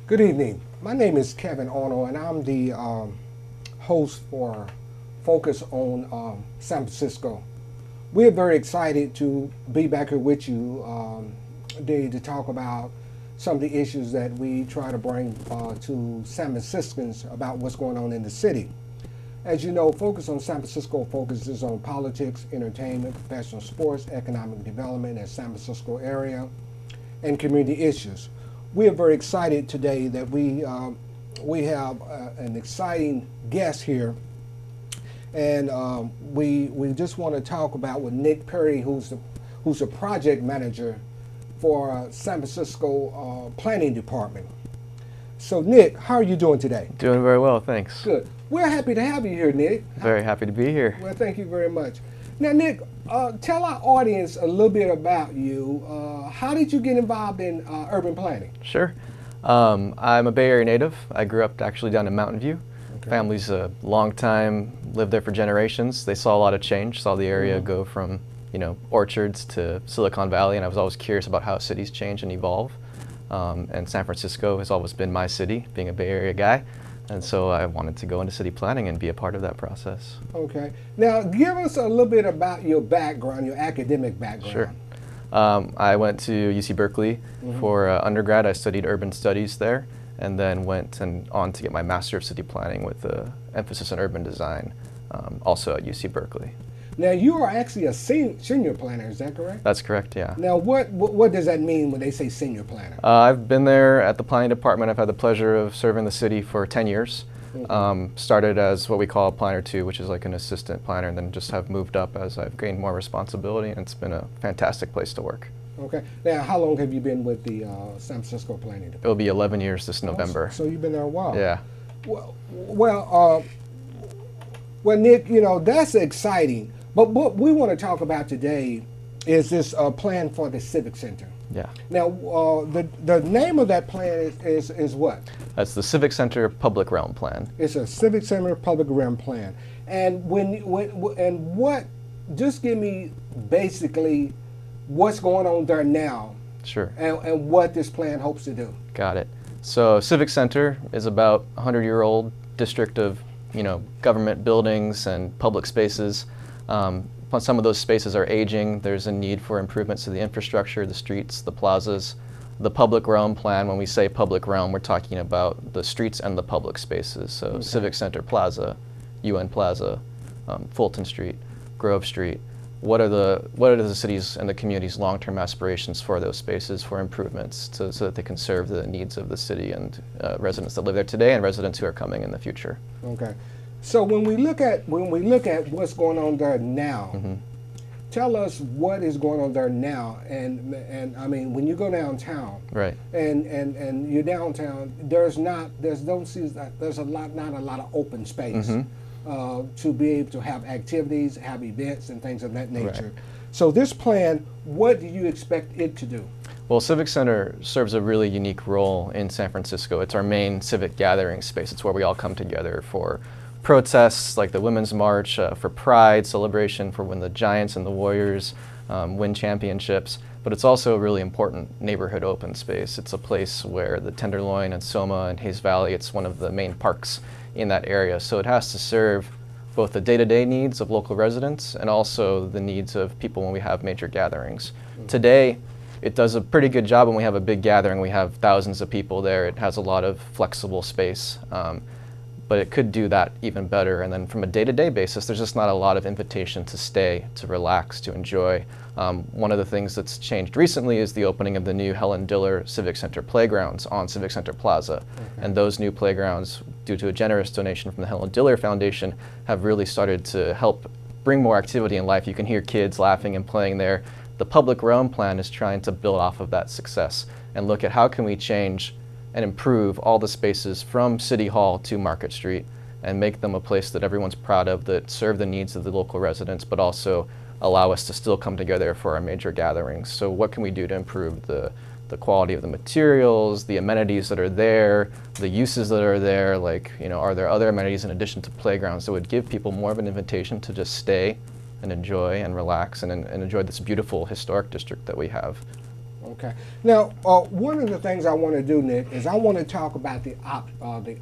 Good evening. My name is Kevin Ono, and I'm the host for Focus on San Francisco. We're very excited to be back here with you today to talk about some of the issues that we try to bring to San Franciscans about what's going on in the city. As you know, Focus on San Francisco focuses on politics, entertainment, professional sports, economic development in the San Francisco area, and community issues. We are very excited today that we have an exciting guest here, and we just want to talk about with Nick Perry, who's a project manager for San Francisco Planning Department. So Nick, how are you doing today? Doing very well, thanks. Good. We're happy to have you here, Nick. Very happy to be here. Well, thank you very much. Now, Nick, tell our audience a little bit about you. How did you get involved in urban planning? Sure. I'm a Bay Area native. I grew up actually down in Mountain View. Okay. Family's a long time, lived there for generations. They saw a lot of change, saw the area go from, orchards to Silicon Valley, and I was always curious about how cities change and evolve. And San Francisco has always been my city, being a Bay Area guy. And so I wanted to go into city planning and be a part of that process. Okay. Now, give us a little bit about your background, your academic background. Sure. I went to UC Berkeley for undergrad. I studied urban studies there, and then went on to get my Master of City Planning with an emphasis on urban design, also at UC Berkeley. Now, you are actually a senior planner, is that correct? That's correct, yeah. Now, what does that mean when they say senior planner? I've been there at the planning department. I've had the pleasure of serving the city for 10 years. Started as what we call a planner 2, which is like an assistant planner, and then just have moved up as I've gained more responsibility, and it's been a fantastic place to work. Okay. Now, how long have you been with the San Francisco Planning Department? It'll be 11 years this November. So you've been there a while. Yeah. Well, Nick, that's exciting. But what we want to talk about today is this plan for the Civic Center. Yeah. Now, the name of that plan is what? That's the Civic Center Public Realm Plan. It's a Civic Center Public Realm Plan. And just give me basically what's going on there now. Sure. And what this plan hopes to do. Got it. So Civic Center is about a 100-year-old district of, government buildings and public spaces. Some of those spaces are aging. There's a need for improvements to the infrastructure, the streets, the plazas. The public realm plan, when we say public realm, we're talking about the streets and the public spaces. So okay. Civic Center Plaza, UN Plaza, Fulton Street, Grove Street. What are the city's and the community's long-term aspirations for those spaces, for improvements, so that they can serve the needs of the city and residents that live there today and residents who are coming in the future? Okay. So when we look at what's going on there now, tell us what is going on there now. And I mean, when you go downtown, right? And you're downtown, there's not a lot of open space to be able to have activities, have events, and things of that nature. Right. So this plan, what do you expect it to do? Well, Civic Center serves a really unique role in San Francisco. It's our main civic gathering space. It's where we all come together for protests like the Women's March, for Pride, celebration for when the Giants and the Warriors win championships. But it's also a really important neighborhood open space. It's a place where the Tenderloin and Soma and Hayes Valley, it's one of the main parks in that area. So it has to serve both the day-to-day needs of local residents and also the needs of people when we have major gatherings. Today, it does a pretty good job when we have a big gathering. We have thousands of people there. It has a lot of flexible space. But it could do that even better. And then from a day-to-day basis, there's just not a lot of invitation to stay, to relax, to enjoy. One of the things that's changed recently is the opening of the new Helen Diller Civic Center playgrounds on Civic Center Plaza. Okay. And those new playgrounds, due to a generous donation from the Helen Diller Foundation, have really started to help bring more activity in life. You can hear kids laughing and playing there. The public realm plan is trying to build off of that success and look at how can we change and improve all the spaces from City Hall to Market Street and make them a place that everyone's proud of, that serve the needs of the local residents, but also allow us to still come together for our major gatherings. So what can we do to improve the quality of the materials, the amenities that are there, the uses that are there, like, are there other amenities in addition to playgrounds that would give people more of an invitation to just stay and enjoy and relax and enjoy this beautiful historic district that we have? Okay. Now, one of the things I want to do, Nick, is I want to talk about the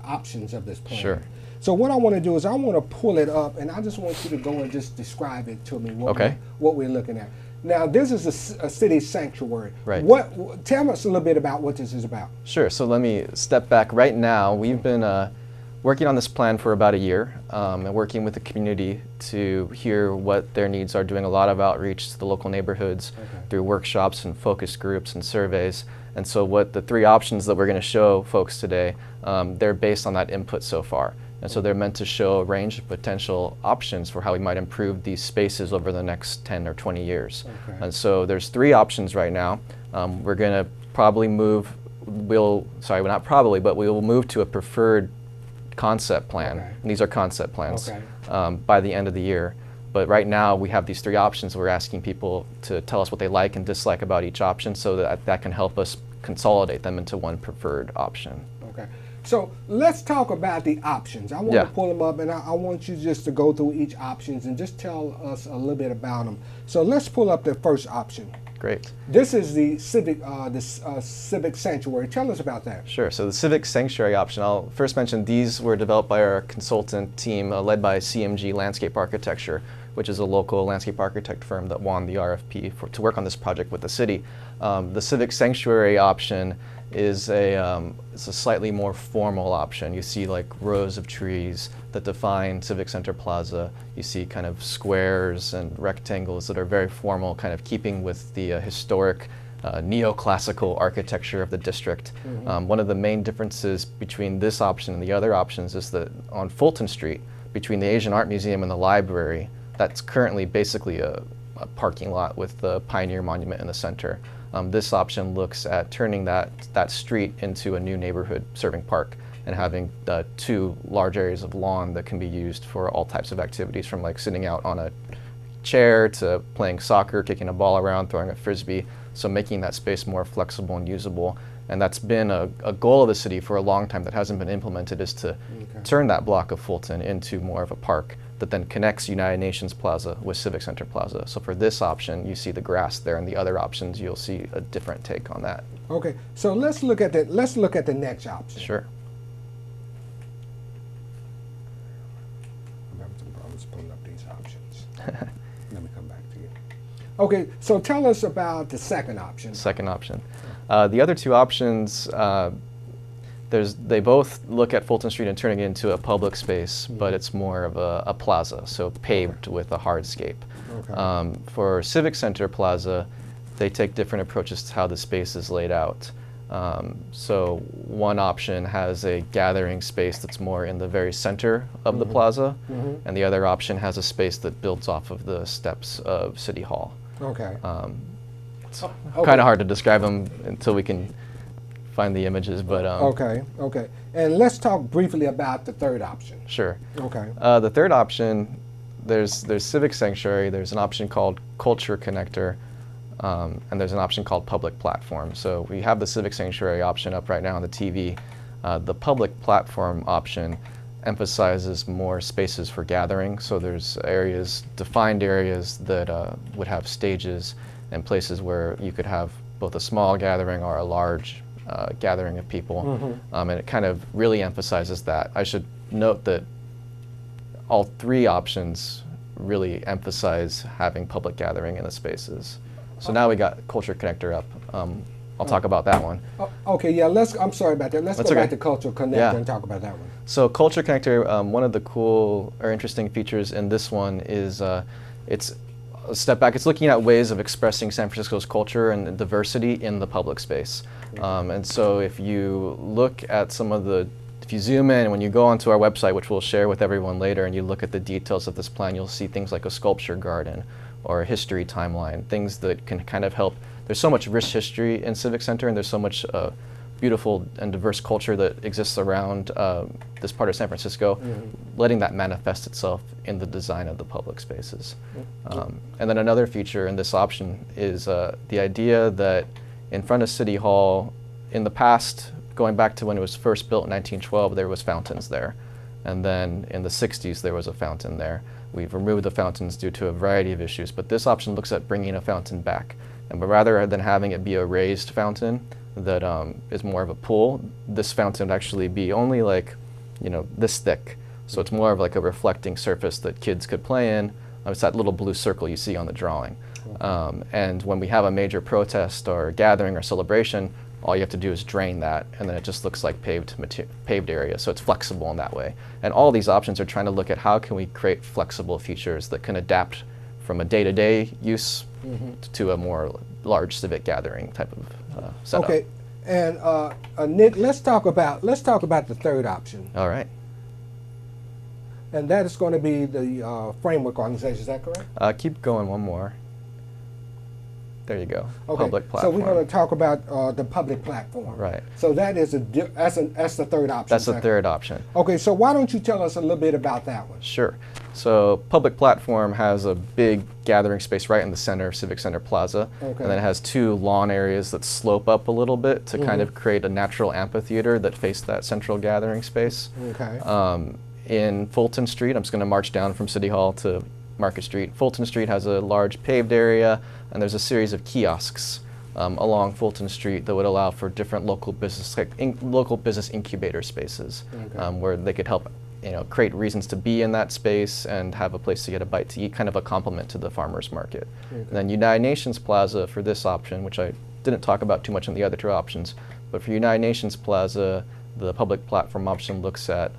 options of this plan. Sure. So what I want to do is I want to pull it up, and I just want you to go and just describe it to me. What we're looking at. Now, this is a city sanctuary. Right. Tell us a little bit about what this is about. Sure. So let me step back. Right now, we've been working on this plan for about a year and working with the community to hear what their needs are, doing a lot of outreach to the local neighborhoods through workshops and focus groups and surveys. And so what the three options that we're going to show folks today, they're based on that input so far. And so they're meant to show a range of potential options for how we might improve these spaces over the next 10 or 20 years. Okay. And so there's three options right now. We're going to probably move, not probably, but we will move to a preferred concept plan. Okay. And these are concept plans Okay. by the end of the year. But right now we have these three options. We're asking people to tell us what they like and dislike about each option so that can help us consolidate them into one preferred option. Okay. So let's talk about the options. I want to pull them up, and I want you just to go through each options and just tell us a little bit about them. So let's pull up the first option. Great. This is the Civic Sanctuary. Tell us about that. Sure. So the Civic Sanctuary option, I'll first mention these were developed by our consultant team led by CMG Landscape Architecture, which is a local landscape architect firm that won the RFP to work on this project with the city. The Civic Sanctuary option is it's a slightly more formal option. You see like rows of trees that define Civic Center Plaza. You see kind of squares and rectangles that are very formal, kind of keeping with the historic neoclassical architecture of the district. One of the main differences between this option and the other options is that on Fulton Street, between the Asian Art Museum and the library, that's currently basically a parking lot with the Pioneer Monument in the center. This option looks at turning that street into a new neighborhood serving park and having two large areas of lawn that can be used for all types of activities, from like sitting out on a chair to playing soccer, kicking a ball around, throwing a frisbee. So making that space more flexible and usable. And that's been a goal of the city for a long time that hasn't been implemented, is to turn that block of Fulton into more of a park that then connects United Nations Plaza with Civic Center Plaza. So for this option, you see the grass there, and the other options, you'll see a different take on that. Okay, so let's look at the next option. Sure. I'm having some problems pulling up these options. Let me come back to you. Okay, so tell us about the second option. Second option. The other two options, they both look at Fulton Street and turning it into a public space, but it's more of a plaza, so paved with a hardscape. Okay. For Civic Center Plaza, they take different approaches to how the space is laid out. So one option has a gathering space that's more in the very center of the plaza, and the other option has a space that builds off of the steps of City Hall. Okay. It's kind of hard to describe them until we can find the images, but okay. And let's talk briefly about the third option. Sure. Okay. The third option, there's Civic Sanctuary, there's an option called Culture Connector, and there's an option called Public Platform. So we have the Civic Sanctuary option up right now on the TV. The Public Platform option emphasizes more spaces for gathering. So there's defined areas that would have stages and places where you could have both a small gathering or a large gathering of people. And it kind of really emphasizes that. I should note that all three options really emphasize having public gathering in the spaces. So now we got Culture Connector up. I'll talk about that one. Okay, yeah, I'm sorry about that. Let's go back to Culture Connector and talk about that one. So Culture Connector, one of the cool or interesting features in this one is it's a step back. It's looking at ways of expressing San Francisco's culture and diversity in the public space. And so if you look at if you zoom in, when you go onto our website, which we'll share with everyone later, and you look at the details of this plan, you'll see things like a sculpture garden or a history timeline, things that can kind of help. There's so much rich history in Civic Center, and there's so much beautiful and diverse culture that exists around this part of San Francisco, letting that manifest itself in the design of the public spaces. And then another feature in this option is the idea that in front of City Hall, in the past, going back to when it was first built in 1912, there was fountains there. And then in the 60s, there was a fountain there. We've removed the fountains due to a variety of issues, but this option looks at bringing a fountain back, And but rather than having it be a raised fountain that is more of a pool, this fountain would actually be only like, this thick. So it's more of like a reflecting surface that kids could play in. It's that little blue circle you see on the drawing. And when we have a major protest or gathering or celebration, all you have to do is drain that, and then it just looks like paved area. So it's flexible in that way. And all these options are trying to look at how can we create flexible features that can adapt from a day-to-day use to a more large civic gathering type of setup. Okay, and Nick, let's talk about the third option. All right. And that is going to be the framework organization. Is that correct? Keep going one more. There you go. Okay. Public platform. So we're going to talk about the public platform. Right. So that is that's the third option. That's the third option. Okay. So why don't you tell us a little bit about that one? Sure. So public platform has a big gathering space right in the center, Civic Center Plaza. Okay. And then it has two lawn areas that slope up a little bit to kind of create a natural amphitheater that face that central gathering space. Okay. In Fulton Street, I'm just going to march down from City Hall to Market Street. Fulton Street has a large paved area, and there's a series of kiosks along Fulton Street that would allow for different local business, local business incubator spaces, where they could help, create reasons to be in that space and have a place to get a bite to eat, kind of a complement to the farmers market. And then United Nations Plaza for this option, which I didn't talk about too much in the other two options, but for United Nations Plaza, the public platform option looks at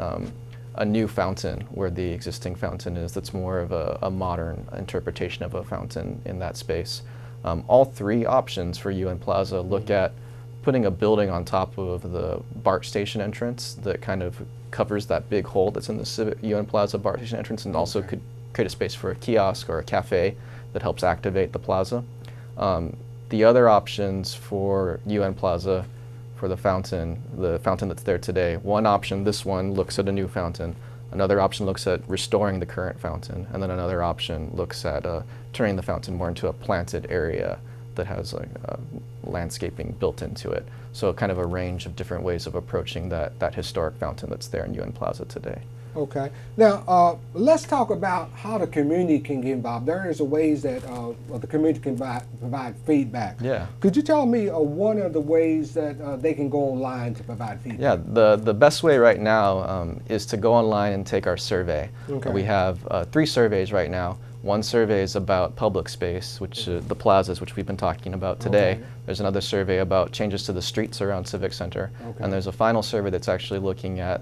a new fountain where the existing fountain is. That's more of a modern interpretation of a fountain in that space. All three options for UN Plaza look at putting a building on top of the BART station entrance that kind of covers that big hole that's in the UN Plaza BART station entrance, and also could create a space for a kiosk or a cafe that helps activate the plaza. The other options for UN Plaza for the fountain that's there today. One option, this one, looks at a new fountain. Another option looks at restoring the current fountain. And then another option looks at turning the fountain more into a planted area that has landscaping built into it. So kind of a range of different ways of approaching that historic fountain that's there in UN Plaza today. Okay. Now, let's talk about how the community can get involved. There is ways that the community can provide feedback. Yeah. Could you tell me one of the ways that they can go online to provide feedback? Yeah, the best way right now is to go online and take our survey. Okay. We have 3 surveys right now. One survey is about public space, which the plazas, which we've been talking about today. Okay. There's another survey about changes to the streets around Civic Center. Okay. And there's a final survey that's actually looking at,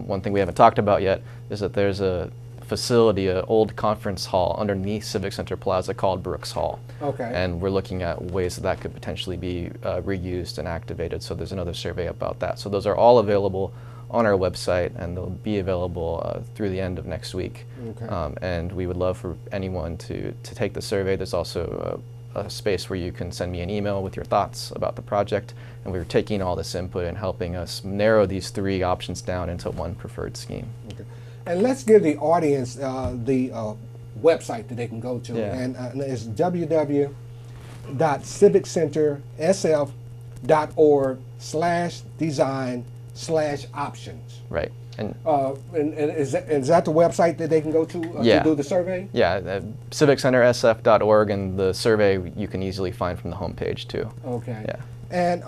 one thing we haven't talked about yet, is that there's a facility, an old conference hall underneath Civic Center Plaza called Brooks Hall. Okay. And we're looking at ways that could potentially be reused and activated. So there's another survey about that. So those are all available on our website, and they'll be available through the end of next week. Okay. And we would love for anyone to take the survey. There's also a space where you can send me an email with your thoughts about the project, and we're taking all this input and helping us narrow these 3 options down into one preferred scheme. Okay. And let's give the audience the website that they can go to, Yeah. and it's www.civiccentersf.org/design/options. Right. And And is that the website that they can go to Yeah. do the survey? yeah, civiccentersf.org, and the survey you can easily find from the homepage too. Okay. Yeah. And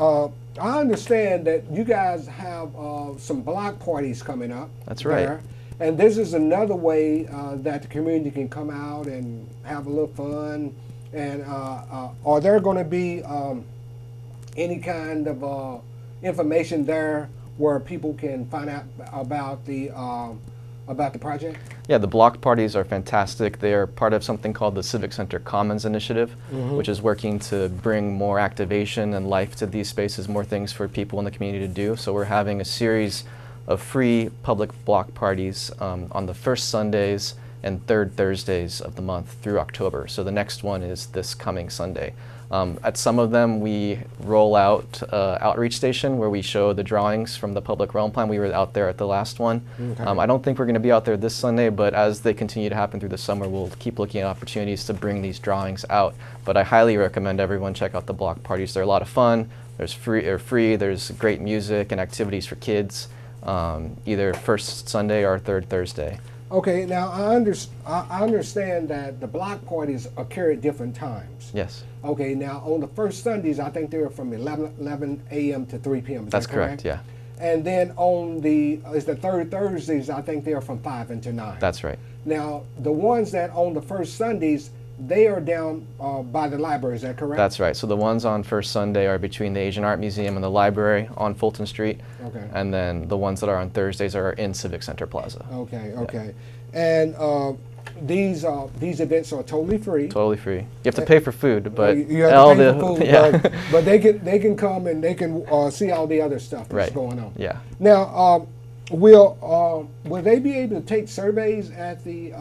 I understand that you guys have some block parties coming up. That's right. there. And this is another way that the community can come out and have a little fun. And are there going to be any kind of information there where people can find out about the project? Yeah, the block parties are fantastic. They are part of something called the Civic Center Commons Initiative, which is working to bring more activation and life to these spaces, more things for people in the community to do. So we're having a series of free public block parties on the first Sundays and third Thursdays of the month through October. So the next one is this coming Sunday. At some of them, we roll out outreach station where we show the drawings from the public realm plan. We were out there at the last one. Okay. I don't think we're going to be out there this Sunday, but as they continue to happen through the summer, we'll keep looking at opportunities to bring these drawings out. But I highly recommend everyone check out the block parties. They're a lot of fun. There's free. There's great music and activities for kids, either first Sunday or third Thursday. Okay, now I understand that the block parties occur at different times. Yes, Okay, now on the first Sundays, I think they're from 11 a.m. to 3 p.m. Is that's that correct? correct. Yeah, And then on the third Thursdays, I think they're from 5 until 9. that's right. Now, the ones that on the first Sundays, they are down by the library, is that correct? That's right. So the ones on first Sunday are between the Asian Art Museum and the library on Fulton Street. Okay. And then the ones that are on Thursdays are in Civic Center Plaza. Okay, okay. And these events are totally free. Totally free. You have to pay for food, but you have all to pay for food, yeah. but they can come and they can see all the other stuff that's Right. going on. Yeah. Now, will they be able to take surveys at the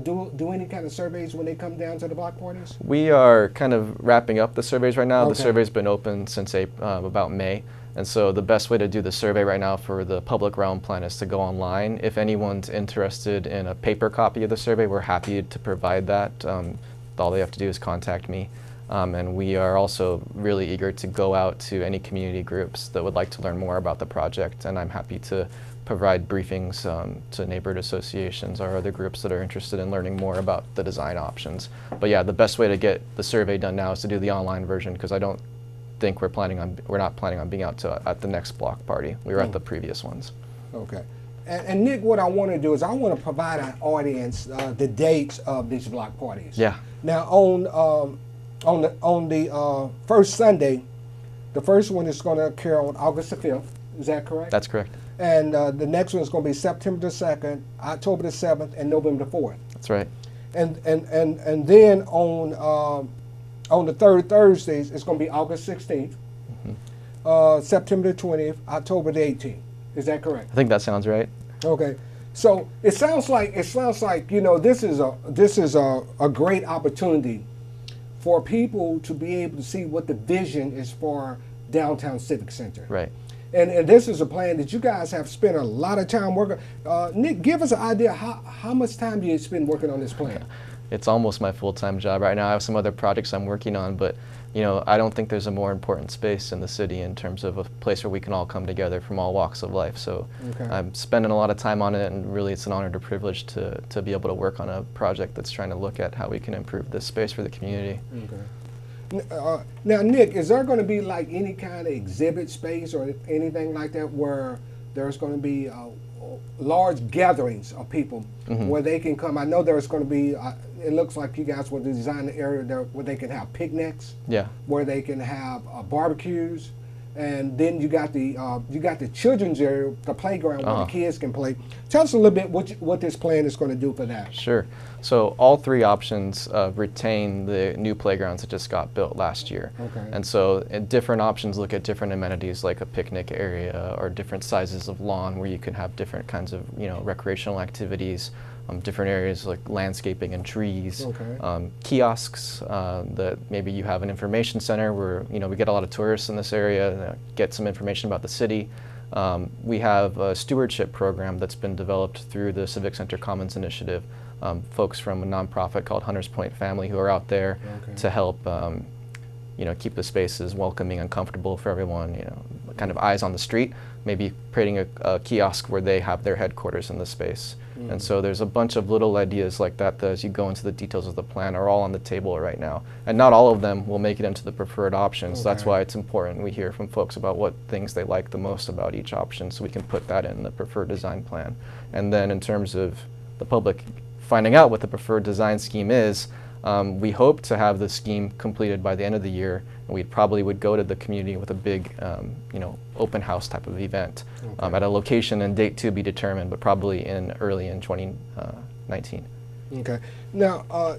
do any kind of surveys when they come down to the block parties? We are kind of wrapping up the surveys right now. The Okay. survey's been open since about May. And so the best way to do the survey right now for the public realm plan is to go online. If anyone's interested in a paper copy of the survey, we're happy to provide that. All they have to do is contact me. And we are also really eager to go out to any community groups that would like to learn more about the project. And I'm happy to provide briefings to neighborhood associations or other groups that are interested in learning more about the design options. But yeah, the best way to get the survey done now is to do the online version, because I don't think we're not planning on being out at the next block party. We were at the previous ones. Okay. And Nick, what I want to do is I want to provide our audience the dates of these block parties. Yeah. Now on the first Sunday, the first one is going to occur on August the 5th. Is that correct? That's correct. And the next one is going to be September the 2nd, October the 7th, and November the 4th. That's right. And then on the third Thursdays, it's going to be August 16th, September the 20th, October the 18th. Is that correct? I think that sounds right. Okay. So it sounds like this is a great opportunity for people to be able to see what the vision is for downtown Civic Center. Right. And this is a plan that you guys have spent a lot of time working. Nick, give us an idea how much time do you spend working on this plan? It's almost my full-time job right now. I have some other projects I'm working on, but I don't think there's a more important space in the city in terms of a place where we can all come together from all walks of life. So Okay. I'm spending a lot of time on it, and really it's an honor and a privilege to be able to work on a project that's trying to look at how we can improve this space for the community. Okay. Now, Nick, is there going to be like any kind of exhibit space or anything like that where there's going to be large gatherings of people where they can come? I know there's going to be, it looks like you guys will design an area there where they can have picnics, Yeah. where they can have barbecues, and then you got the children's area, the playground where the kids can play. Tell us a little bit what this plan is going to do for that. Sure. So all three options retain the new playgrounds that just got built last year. Okay. And so different options look at different amenities like a picnic area or different sizes of lawn where you can have different kinds of recreational activities, different areas like landscaping and trees, Okay. kiosks that maybe you have an information center where we get a lot of tourists in this area, get some information about the city. We have a stewardship program that's been developed through the Civic Center Commons Initiative. Folks from a nonprofit called Hunters Point Family who are out there to help keep the spaces welcoming and comfortable for everyone, kind of eyes on the street, maybe creating a kiosk where they have their headquarters in the space. And so there's a bunch of little ideas like that as you go into the details of the plan are all on the table right now. And not all of them will make it into the preferred options. Okay. That's why it's important we hear from folks about what things they like the most about each option so we can put that in the preferred design plan. And then in terms of the public finding out what the preferred design scheme is, we hope to have the scheme completed by the end of the year, and we probably would go to the community with a big, open house type of event at a location and date to be determined, but probably early in 2019. Okay. Now,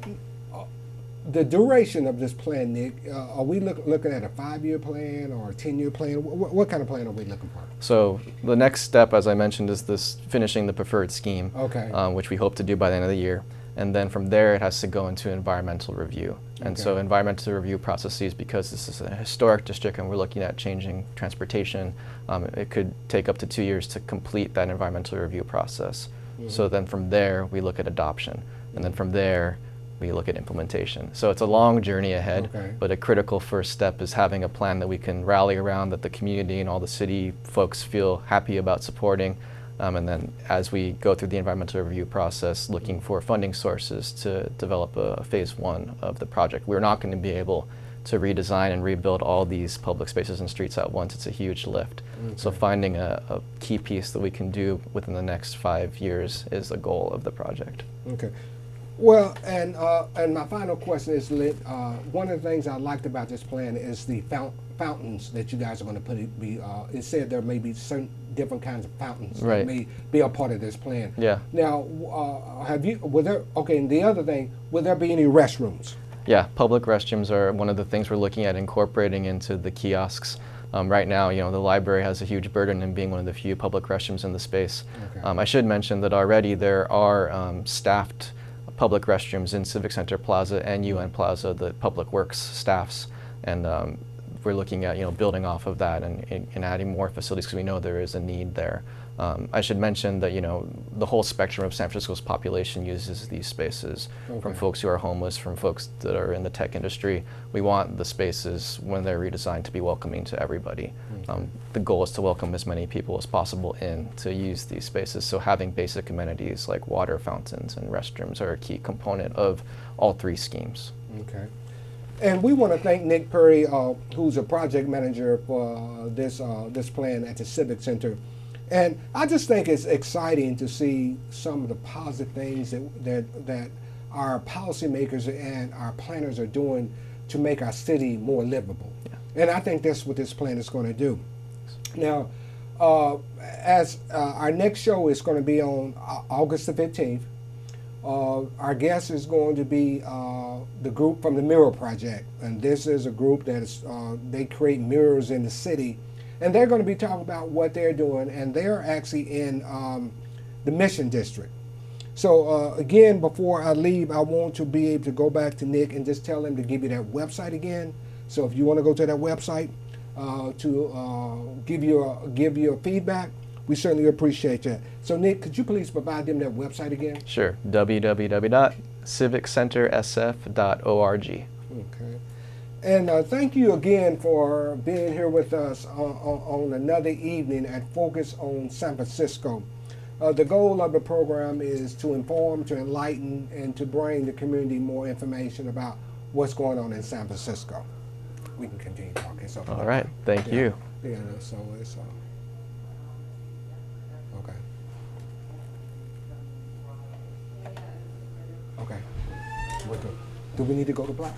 the duration of this plan, Nick, are we looking at a 5-year plan or a 10-year plan? What kind of plan are we looking for? So the next step, as I mentioned, is this finishing the preferred scheme, Okay. Which we hope to do by the end of the year. And then from there, it has to go into environmental review. And so environmental review processes, because this is a historic district and we're looking at changing transportation, it could take up to 2 years to complete that environmental review process. So then from there, we look at adoption. And then from there, we look at implementation. So it's a long journey ahead, but a critical first step is having a plan that we can rally around, that the community and all the city folks feel happy about supporting, And then as we go through the environmental review process, looking for funding sources to develop a phase 1 of the project. We're not going to be able to redesign and rebuild all these public spaces and streets at once. It's a huge lift. Okay. So finding a key piece that we can do within the next 5 years is the goal of the project. Okay. Well, and my final question is, one of the things I liked about this plan is the fountains that you guys are going to put it said there may be certain different kinds of fountains Right. that may be a part of this plan. Yeah. Now, and the other thing, will there be any restrooms? Yeah, public restrooms are one of the things we're looking at incorporating into the kiosks. Right now, the library has a huge burden in being one of the few public restrooms in the space. Okay. I should mention that already there are staffed public restrooms in Civic Center Plaza and UN Plaza that Public Works staffs, and we're looking at building off of that and adding more facilities because we know there is a need there. I should mention that the whole spectrum of San Francisco's population uses these spaces, from folks who are homeless, from folks that are in the tech industry. We want the spaces, when they're redesigned, to be welcoming to everybody. The goal is to welcome as many people as possible in to use these spaces, so having basic amenities like water fountains and restrooms are a key component of all 3 schemes. Okay. And we want to thank Nick Perry, who's a project manager for this plan at the Civic Center. And I just think it's exciting to see some of the positive things that our policymakers and our planners are doing to make our city more livable. Yeah. And I think that's what this plan is going to do. Now, as our next show is going to be on August the 15th, our guest is going to be the group from the Mirror Project. And this is a group that is, they create mirrors in the city. And they're going to be talking about what they're doing, and they're actually in the Mission District. So again, before I leave, I want to be able to go back to Nick and just tell him to give you that website again. So if you want to go to that website to give your feedback, we certainly appreciate that. So Nick, could you please provide them that website again? Sure, www.civiccentersf.org. Okay. And thank you again for being here with us on another evening at Focus on San Francisco. The goal of the program is to inform, to enlighten, and to bring the community more information about what's going on in San Francisco. We can continue talking. So All right, thank you. Yeah, so it's okay. Okay. Do we need to go to black?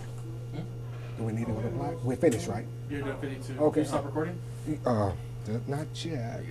Do we need to go to black? We're finished, right? You're done 52. Okay. Can you stop recording? Not yet.